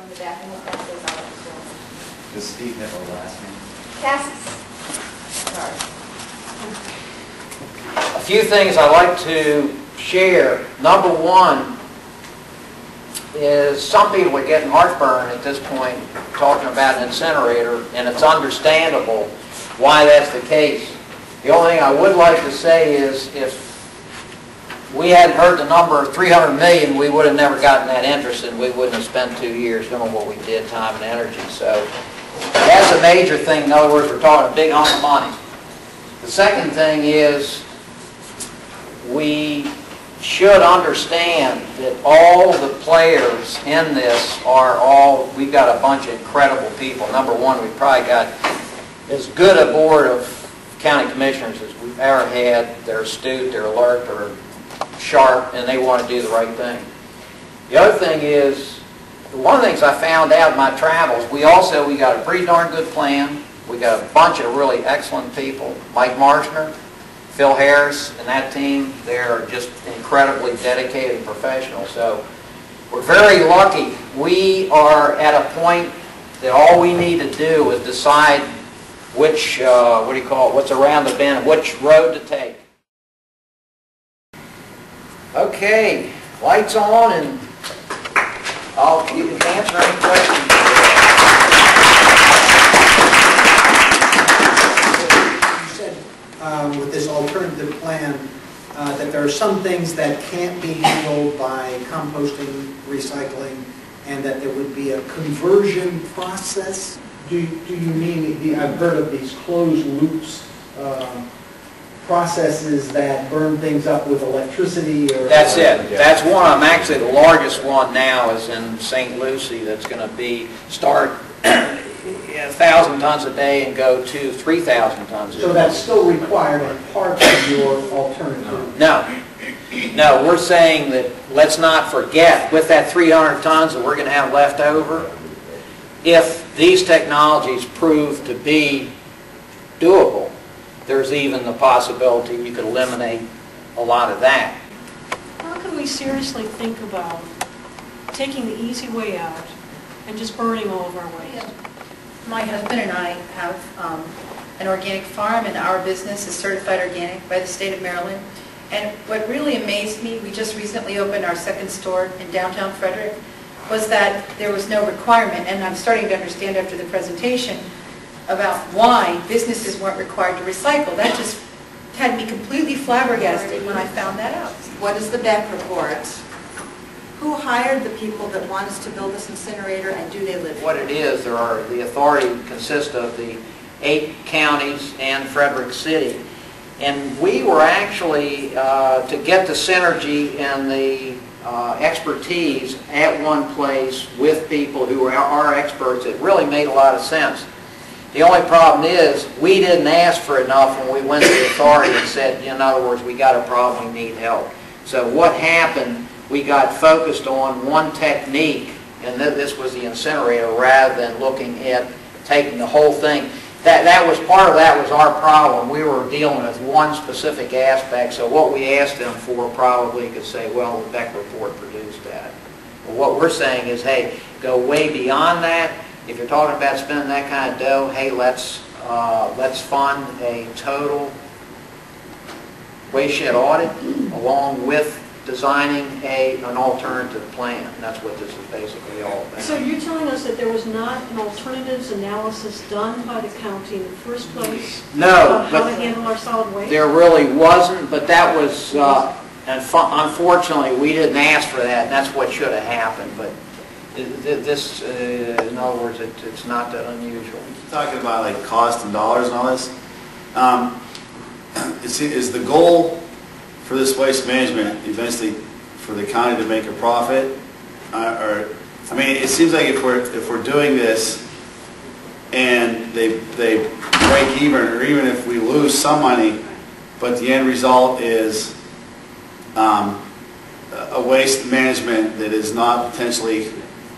in the back and we'll pass those out as well. Does Steve have a last name? Cassis. Sorry. A few things I'd like to share. Number one is some people are getting heartburn at this point talking about an incinerator, and it's understandable why that's the case. The only thing I would like to say is if we hadn't heard the number of 300 million, we would have never gotten that interested. We wouldn't have spent 2 years doing what we did, time and energy. So that's a major thing. In other words, we're talking a big hunk of money. The second thing is we should understand that all the players in this are all, we've got a bunch of incredible people. Number one, we've probably got as good a board of county commissioners as we've ever had. They're astute, they're alert, they're sharp, and they want to do the right thing. The other thing is, one of the things I found out in my travels, we got a pretty darn good plan. We got a bunch of really excellent people. Mike Marshner, Phil Harris, and that team, they're just incredibly dedicated and professional. So we're very lucky. We are at a point that all we need to do is decide which, what's around the bend, which road to take. Okay, lights on, and you can answer any questions. With this alternative plan, that there are some things that can't be handled by composting, recycling, and that there would be a conversion process. Do you mean, I've heard of these closed loops processes that burn things up with electricity? Or that's it. That's one of them. Actually, the largest one now is in St. Lucie. That's going to start 1,000 tons a day and go to 3,000 tons a day. So that's still required as part of your alternative? No, we're saying that let's not forget, with that 300 tons that we're going to have left over, if these technologies prove to be doable, there's even the possibility you could eliminate a lot of that. How can we seriously think about taking the easy way out and just burning all of our waste? My husband and I have an organic farm, and our business is certified organic by the state of Maryland. And what really amazed me, we just recently opened our second store in downtown Frederick, was that there was no requirement, and I'm starting to understand after the presentation about why businesses weren't required to recycle. That just had me completely flabbergasted when I found that out. What is the Beck report? Who hired the people that want us to build this incinerator, and do they live here? What it is, the authority consists of the 8 counties and Frederick City. And we were actually, to get the synergy and the expertise at one place with people who are our experts, it really made a lot of sense. The only problem is we didn't ask for enough when we went to the authority and said, in other words, we got a problem, we need help. So what happened, we got focused on one technique, and this was the incinerator, rather than looking at taking the whole thing. That was part of that was our problem. We were dealing with one specific aspect, so what we asked them for probably could say, well, the Beck report produced that. Well, what we're saying is, hey, go way beyond that. If you're talking about spending that kind of dough, hey, let's fund a total waste shed audit along with designing an alternative plan. And that's what this is basically all about. So you're telling us that there was not an alternatives analysis done by the county in the first place? No, about how to handle our solid waste? There really wasn't, but that was, unfortunately, we didn't ask for that, and that's what should have happened. But this, in other words, it's not that unusual. Talking about like cost and dollars and all this, is the goal for this waste management eventually for the county to make a profit? Or I mean, it seems like if we're doing this and they break even, or even if we lose some money, but the end result is a waste management that is not potentially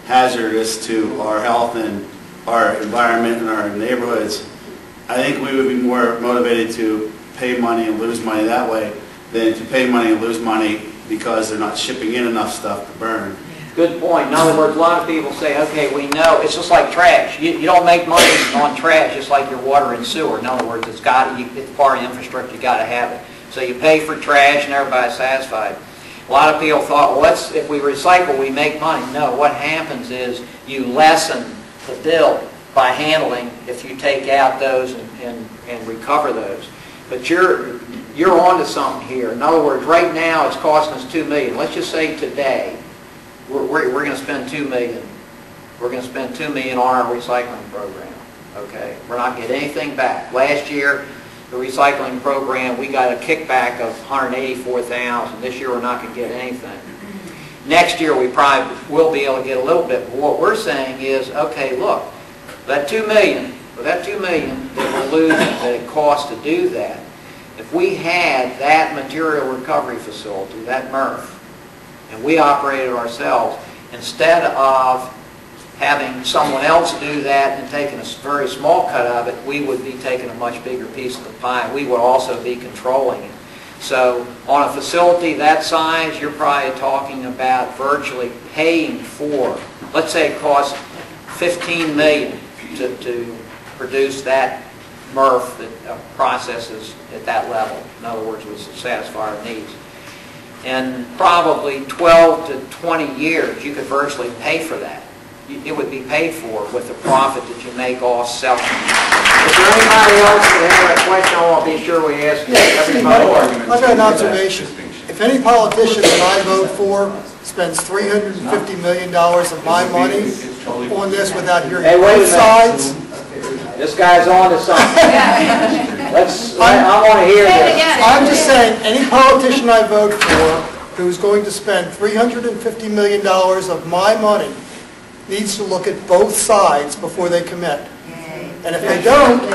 hazardous to our health and our environment and our neighborhoods, I think we would be more motivated to pay money and lose money that way than to pay money and lose money because they're not shipping in enough stuff to burn. Good point. In other words, a lot of people say, okay, we know, it's just like trash. You don't make money on trash just like your water and sewer. In other words, it's part of the infrastructure, you got to have it. So you pay for trash and everybody's satisfied. A lot of people thought, well, if we recycle, we make money. No, what happens is you lessen the bill by handling if you take out those and recover those. But you're onto something here. In other words, right now it's costing us $2 million. Let's just say today we're going to spend $2 million. We're going to spend $2 million on our recycling program. Okay, we're not getting anything back. Last year, the recycling program, we got a kickback of $184,000. This year, we're not going to get anything. Next year, we probably will be able to get a little bit. But what we're saying is, okay, look, that $2 million, that $2 million that we're losing, that it costs to do that, if we had that material recovery facility, that MRF, and we operated ourselves, instead of having someone else do that and taking a very small cut of it, we would be taking a much bigger piece of the pie. We would also be controlling it. So on a facility that size, you're probably talking about virtually paying for, let's say it costs $15 million to produce that MRF that processes at that level. In other words, would satisfy our needs. In probably 12 to 20 years, you could virtually pay for that. It would be paid for with the profit that you make off selling. Is there anybody else that has a question? I want to be sure we ask everybody. I've got an observation. If any politician that I vote for spends $350 million of my money on this without hearing both sides, This guy's on to something. I want to hear this. I'm just saying, any politician I vote for who's going to spend $350 million of my money needs to look at both sides before they commit. And if they don't,